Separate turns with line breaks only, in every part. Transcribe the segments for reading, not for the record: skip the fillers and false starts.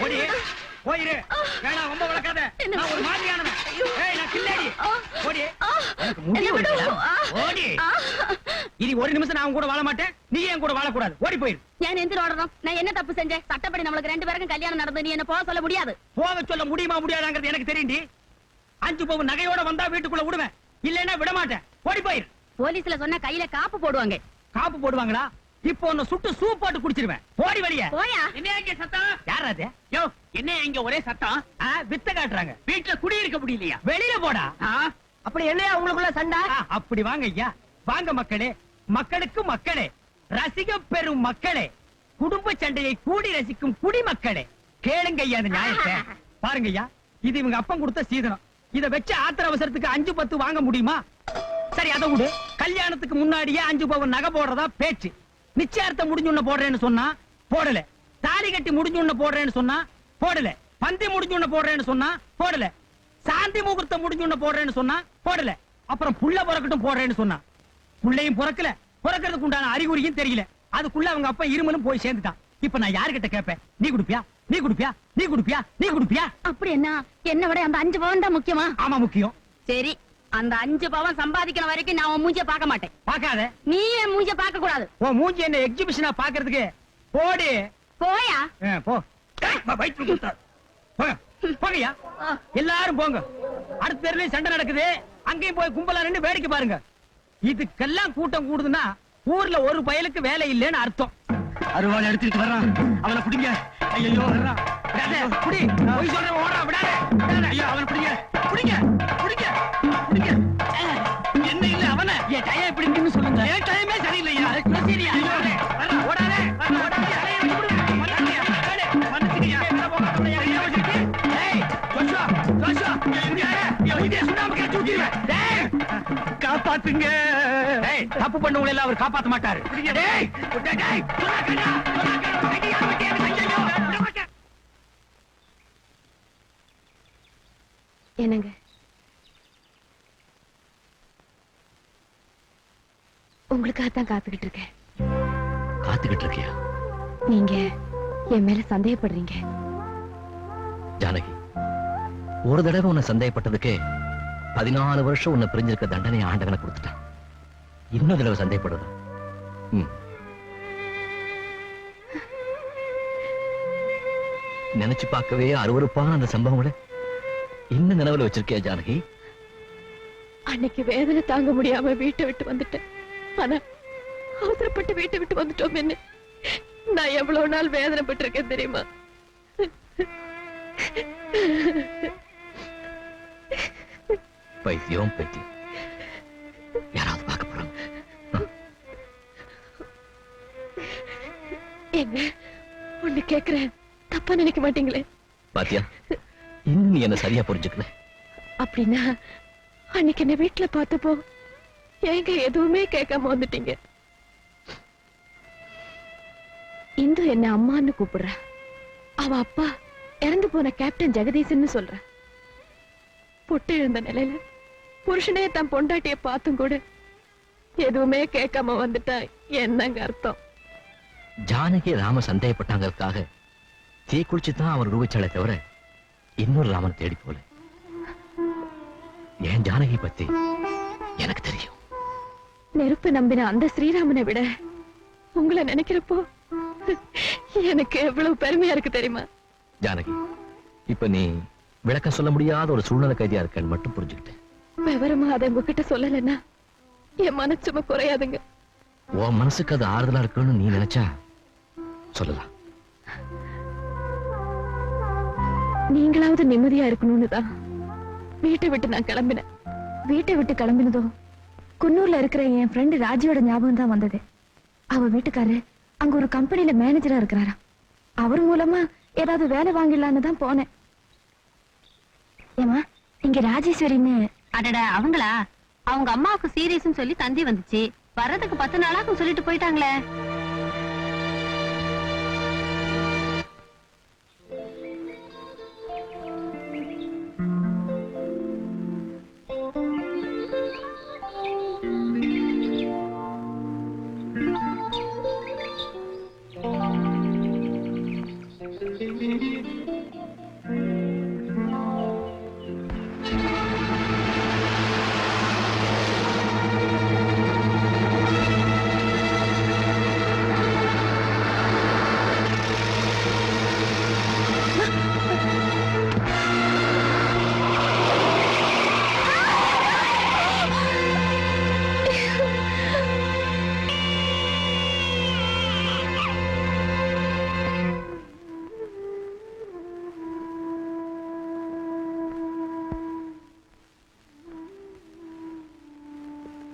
ஓடி போயிரு. வேணா ரொம்ப வளர்க்காத. நான் ஒரு மாதிரியானவன். ஏய் நான் கில்லாடி. ஓடி. எனக்கு முடி வருதுடா. ஓடி. இனி ஒரு நிமிஷம் நான் கூட வாழ மாட்டேன். நீ ஏன் கூட வாழ கூடாது. ஓடி போயிரு.
நான் எந்திர ஓடறோம். நான் என்ன தப்பு செஞ்சேன்? சட்டப்படி நமக்கு ரெண்டு பேருக்கும் கல்யாணம் நடந்து நீ என்ன போக சொல்ல முடியாது.
போக சொல்ல முடியுமா முடியாதாங்கிறது எனக்கு தெரியும்டி. 5 பவுன் நகையோட வந்தா வீட்டுக்குள்ள விடுவேன். இல்லன்னா விட மாட்டேன். ஓடி போயிரு.
போலீஸ்ல சொன்னா கையில காப்பு போடுவாங்க.
காப்பு போடுவாங்களா? இப்போ உன்னை சுட்டு சூப் போட்டு குடிச்சிருவேன். போடி வெளிய.
போயா.
என்ன இங்க சத்தம்? யார் அது? யோ, என்ன இங்க ஒரே சத்தம்? வித்த காட்டுறாங்க. வீட்ல குடி இருக்க முடியலையா? வெளியில போடா.
அப்படி என்னையா உங்களுக்குள்ள சண்டை?
அப்படி வாங்க ஐயா. வாங்க மக்களே. மக்களுக்கு மக்களே. ரசிக பெறும் மக்களே. குடும்ப சண்டையை கூடி ரசிக்கும் குடிமக்களே. கேளுங்க ஐயா அந்த நியாயத்தை. பாருங்க ஐயா, இது இவங்க அப்பன் கொடுத்த சீதனம். இத வச்சு ஆத்திர அவசரத்துக்கு 5-10 வாங்க முடியுமா? சரி அதை விடு. கல்யாணத்துக்கு முன்னாடியே 5 பவுன் நகை போடுறதா பேச்சு. நிச்சயார்த்தம் முடிஞ்சுன்ன போடுறேன்னு சொன்னா போடல. தாலி கட்டி முடிஞ்சுன்ன போடுறேன்னு சொன்னா போடல. பந்தி முடிஞ்சுன்ன போடுறேன்னு சொன்னா போடல. சாந்தி முகூர்த்தம் முடிஞ்சுன்ன போடுறேன்னு சொன்னா போடல. அப்புறம் புள்ள பிறக்கட்டும் போடுறேன்னு சொன்னா புள்ளையும் பிறக்கல. பிறக்கிறதுக்கு உண்டான அறிகுறியும் தெரியல. அதுக்குள்ள அவங்க அப்பா இருமலும் போய் சேர்ந்துட்டான். இப்ப நான் யாருகிட்ட கேட்பேன்? நீ குடுப்பியா? நீ குடுப்பியா? நீ குடுப்பியா? நீ குடுப்பியா?
அப்படி என்ன விட அந்த 5 பவுன் தான் முக்கியமா?
ஆமா முக்கியம்.
சரி, அந்த 5 பவுன் சம்பாதிக்கிற வரைக்கும் நான் உன் மூஞ்சிய பார்க்க மாட்டேன்.
பார்க்காத.
நீ என் மூஞ்சிய பார்க்க கூடாது.
உன் மூஞ்சி என்ன எக்ஸிபிஷனா பார்க்கிறதுக்கு? போடி.
போயா.
போ. வயிற்று குத்தா. போங்கயா. எல்லாரும் போங்க. அடுத்த தெருலயும் சண்டை நடக்குது. அங்கேயும் போய் கும்பலா நின்னு வேடிக்கை பாருங்க. இதுக்கெல்லாம் கூட்டம் கூடுதுன்னா ஊர்ல ஒரு பயலுக்கு வேலை இல்லைன்னு அர்த்தம். அருவாள் எடுத்துட்டு வர்றான். அவனை பிடிங்க. ஐயோ வர்றான். புடி. போய் சொல்றேன் ஓடுறான். விடாத. ஐயோ அவனை பிடிங்க. பிடிங்க. பிடிங்க. பிடிங்க. என்ன இல்ல அவனை. என் டைம் இப்படி இருக்குன்னு சொல்லுங்க. என் டைமே சரியில்லையா? சரியா? ஓடாதே. ஓடாதே. காப்பாத்துங்க. தப்பு பண்ணவங்களை எல்லாம் அவர் காப்பாத்த மாட்டாரு.
என்னங்க உங்களுக்காகத்தான் காத்துக்கிட்டு இருக்கேன்.
காத்துக்கிட்டு இருக்கியா?
நீங்க என் மேல சந்தேகப்படுறீங்க.
ஜானகி, ஒரு தடவை உன்னை சந்தேகப்பட்டதுக்கே 14 வருஷம் உன்னை பிரிஞ்சிருக்க தண்டனை ஆண்டவனை கொடுத்துட்டான். இன்னொரு தடவை சந்தேகப்படுறது நினைச்சு பார்க்கவே அருவருப்பான அந்த சம்பவங்களை இன்னும் நினைவுல வச்சிருக்கியா ஜானகி?
அன்னைக்கு வேதனை தாங்க முடியாம வீட்டை விட்டு வந்துட்டேன். ஆனா அவசரப்பட்டு வீட்டை விட்டு வந்துட்டோம். என்ன நான் எவ்வளவு நாள் வேதனைப்பட்டு இருக்கேன் தெரியுமா?
பைத்தியம் பைத்தியம். யாராவது பார்க்க போறாங்க.
என்ன ஒண்ணு கேக்குறேன், தப்பா நினைக்க மாட்டீங்களே?
பாத்தியா, இன்னும் நீ என்ன சரியா புரிஞ்சுக்கல.
அப்படின்னா அன்னைக்கு என்ன வீட்டுல பார்த்தப்போ ஏங்க எதுவுமே கேட்காம வந்துட்டீங்க? இந்து என்ன அம்மான்னு கூப்பிடுற. அவ அப்பா இறந்து போன கேப்டன் ஜெகதீசன் சொல்ற. பொட்டு எழுந்த நிலையில புருஷனே தன் பொண்டாட்டிய பார்த்தும் கூட எதுவுமே கேட்காம வந்துட்டா என்னங்க அர்த்தம்?
ஜானகி ராம சந்தேகப்பட்டாங்கிறதுக்காக தீ குளிச்சுதான் அவர் ரூபிச்சாலே தவிர இன்னொரு ராமன் தேடி போல. என் ஜானகி பத்தி எனக்கு தெரியும்.
நெருப்பு நம்பின அந்த ஸ்ரீராமனை விட உங்களை நினைக்கிறப்போ எனக்கு எவ்வளவு பெருமையா இருக்கு தெரியுமா?
ஜானகி, இப்ப நீ விளக்கம் சொல்ல முடியாத ஒரு சூழ்நிலை கைதியா இருக்கன்னு மட்டும் புரிஞ்சுக்கிட்டேன்.
விவரமா அதை உங்ககிட்ட சொல்லலைன்னா என் மனசும குறையாதுங்க.
உன் மனசுக்கு அது ஆறுதலா இருக்குன்னு நீ நினைச்சா சொல்லலாம்.
நீங்களாவது நிம்மதியா இருக்கணும்னு தான் வீட்டை விட்டு நான் கிளம்பினேன். வீட்டை விட்டு கிளம்பினதும் குன்னூர்ல இருக்கிற என் ஃப்ரெண்டு ராஜியோட ஞாபகம் தான் வந்தது. அவ வீட்டுக்காரு அங்க ஒரு கம்பெனில மேனேஜரா இருக்கிறாரா. அவர் மூலமா ஏதாவது வேலை வாங்கிடலான்னு தான் போனேன். ஏமா இங்க ராஜேஸ்வரின்னு? அடடா அவங்களா? அவங்க அம்மாவுக்கு சீரியஸ்னு சொல்லி தந்தி வந்துச்சு. வர்றதுக்கு 10 நாளாக்கும் சொல்லிட்டு போயிட்டாங்களே.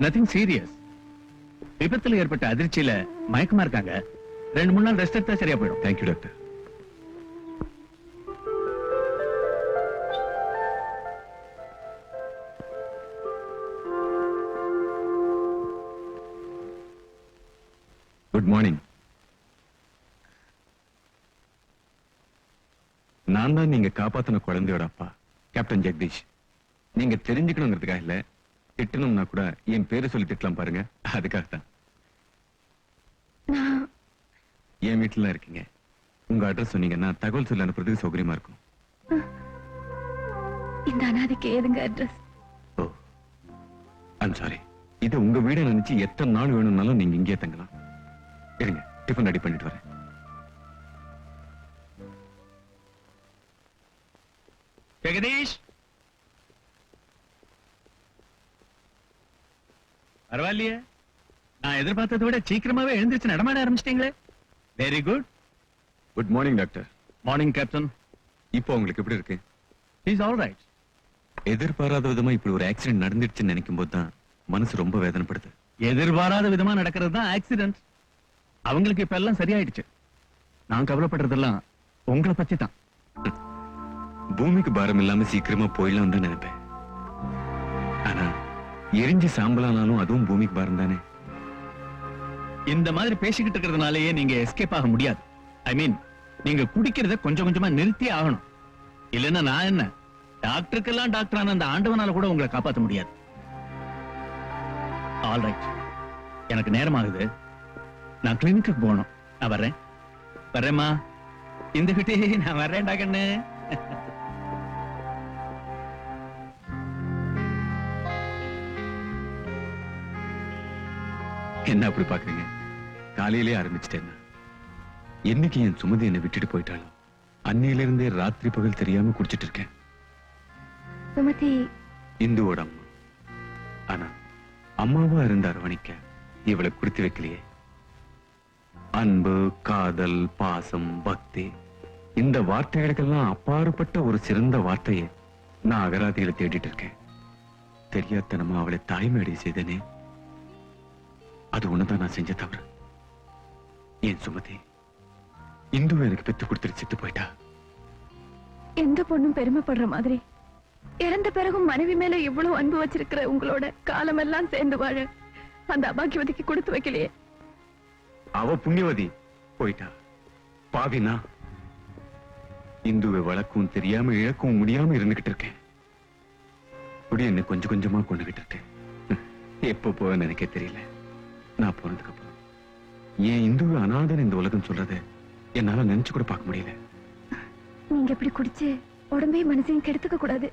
Nothing serious. விபத்துல ஏற்பட்ட அதிர்ச்சியில மயக்கமா இருக்காங்க. 2-3 நாள் ரெஸ்ட் எடுத்தா சரியா போயிடும்.
Thank you doctor. Good morning. நான் தான் நீங்க காப்பாத்தின குழந்தையோட அப்பா, கேப்டன் ஜெகதீஷ். நீங்க தெரிஞ்சுக்கணுங்கிறதுக்காக இல்ல, திட்டணும்னா கூட என் பேரை சொல்லி திட்டலாம் பாருங்க, அதுக்காகத்தான்.
நான்
என் வீட்டுல இருக்கீங்க. உங்க அட்ரஸ் சொன்னீங்கன்னா தகவல் சொல்லி அனுப்புறதுக்கு சௌகரியமா இருக்கும்.
இந்த அனாதைக்கு ஏதுங்க அட்ரஸ்?
Oh, I'm sorry. இது உங்க வீட நினைச்சு எத்தனை நாள் வேணும்னாலும் நீங்க இங்கே தங்கலாம். இருங்க, டிஃபன் ரெடி பண்ணிட்டு வரேன்.
ஜெகதீஷ், பரவாயில்லையே, நான் எதிர்பார்த்ததை விட சீக்கிரமாவே எழுந்திருச்சு நடமாட ஆரம்பிச்சிட்டீங்களே. Very good.
Good morning doctor.
Morning captain.
இப்போ உங்களுக்கு எப்படி இருக்கு?
Is all right.
எதிர்பாராத விதமா இப்படி ஒரு ஆக்சிடென்ட் நடந்துடுச்சுன்னு நினைக்கும் போது தான் மனசு ரொம்ப வேதனைப்படுது.
எதிர்பாராத விதமா நடக்கிறது தான் ஆக்சிடென்ட். அவங்களுக்கு இப்ப எல்லாம் சரியாயிடுச்சு. நான் கவலைப்படுறதெல்லாம் உங்களை பத்தி தான்.
பூமிக்கு பாரம் இல்லாம சீக்கிரமா போயிடலாம் தான் நினைப்பேன். ஆனா எரிஞ்சு சாம்பலானாலும் அதுவும் பூமிக்கு பாரம் தானே.
இந்த மாதிரி பேசிக்கிட்டு இருக்கிறதுனாலயே நீங்க எஸ்கேப் ஆக முடியாது. ஐ மீன், நீங்க குடிக்கிறத கொஞ்சம் கொஞ்சமா நிறுத்தி ஆகணும். இல்லைன்னா நான் என்ன, டாக்டருக்கெல்லாம் டாக்டரான அந்த ஆண்டவனால கூட உங்களை காப்பாற்ற முடியாது. ஆல் ரைட், எனக்கு நேரம் ஆகுது. நான் கிளினிக்கு போகணும். நான் வர்றேன். வர்றேம்மா. இந்த கிட்டே நான் வர்றேன்டா கண்ணு.
என்ன அப்படி பாக்குறீங்க? காலையிலே ஆரம்பிச்சிட்டேன். என்னைக்கு என் சுமதி என்னை விட்டுட்டு போயிட்டாலும் அன்னையில இருந்தே ராத்திரி பகல் தெரியாம குடிச்சிட்டு இருக்கேன்.
சுமதி
இந்துவோட அம்மா. ஆனா அம்மாவா இருந்து அரவணைக்க இவளை குடுத்து வைக்கலையே. அன்பு, காதல், பாசம், பக்தி, இந்த வார்த்தைகளுக்கெல்லாம் அப்பாற்பட்ட ஒரு சிறந்த வார்த்தையை நான் அகராதியில தேடிட்டு இருக்கேன். தெரியாதனமா அவளை தாய்மையடை செய்தனே, அது ஒண்ணுதான் நான் செஞ்ச தவறு. என் சுமதி இந்துவை எனக்கு பெத்து கொடுத்துட்டு செத்து போயிட்டா.
எந்த பொண்ணும் பெருமைப்படுற மாதிரி இறந்த பிறகும் மனைவி மேல இவ்வளவு அன்பு வச்சிருக்கிற உங்களோட காலமெல்லாம் சேர்ந்து வாழ அந்த அபாக்கியவதிக்கு கொடுத்து வைக்கலையே.
அவ புண்ணியவதி போயிட்டா. பாவினா இந்துவை வளர்க்கவும் தெரியாம இழக்கவும் முடியாம இருந்துகிட்டு இருக்கேன். குடி என்ன கொஞ்சம் கொஞ்சமா கொண்டுகிட்டு இருக்கேன். எப்ப போவேன்னு எனக்கே தெரியல. நான் போனதுக்கு அப்புறம் ஏன் இந்துவை அநாதன் இந்த உலகம் சொல்றது என்னால நினைச்சு கூட பார்க்க முடியல.
நீங்க இப்படி குடிச்சு உடம்பையும் மனசையும் கெடுத்துக்க கூடாது.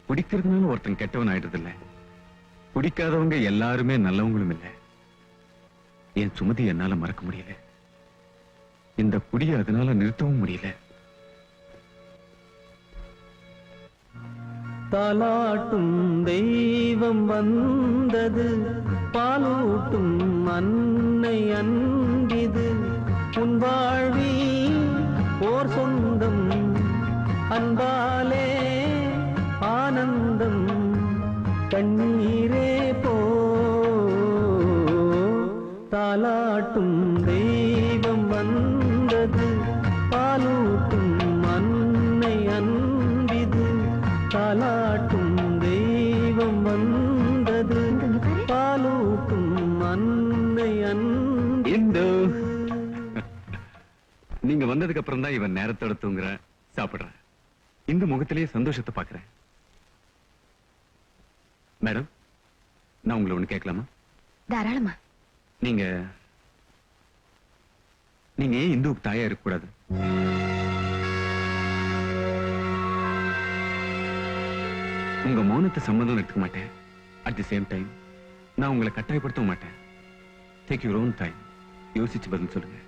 குடிக்கிறதுனால ஒருத்தன் கெட்டவன் ஆயிடுறது இல்ல. குடிக்காதவங்க எல்லாருமே நல்லவங்களும் இல்ல. என் சுமதி என்னால மறக்க முடியல. இந்த குடியை அதனால நிறுத்தவும் முடியல.
தாலாட்டும் தெய்வம் வந்தது, பாலூட்டும் அன்னை அன்பிது, உன் வாழ்வில் ஓர் சொந்தம், அன்பாலே ஆனந்தம், கண்ணீரே போ. தாலாட்டும் தெய்வம் வந்தது, பாலூட்டும் அன்னை அன்பிது, தாலாட்டும் தெய்வம் வந்தது, பாலூட்டும் அன்னை
இந்து நீங்க வந்ததுக்கு அப்புறம் தான் இவன் நேரத்தோட தூங்குற, சாப்பிடுறேன். இந்த முகத்திலேயே சந்தோஷத்தை பாக்குறேன். மேடம், நான் உங்களை ஒண்ணு கேட்கலாமா?
தாராளமா.
நீங்க நீங்க ஏன் இந்துவுக்கு தாயா இருக்க கூடாது? உங்க மௌனத்தை சம்மதம் எடுத்துக்க மாட்டேன். அட் தி சேம் டைம் நான் உங்களை கட்டாயப்படுத்த மாட்டேன். Take your own time. யோசிச்சு பதில் சொல்லுங்க.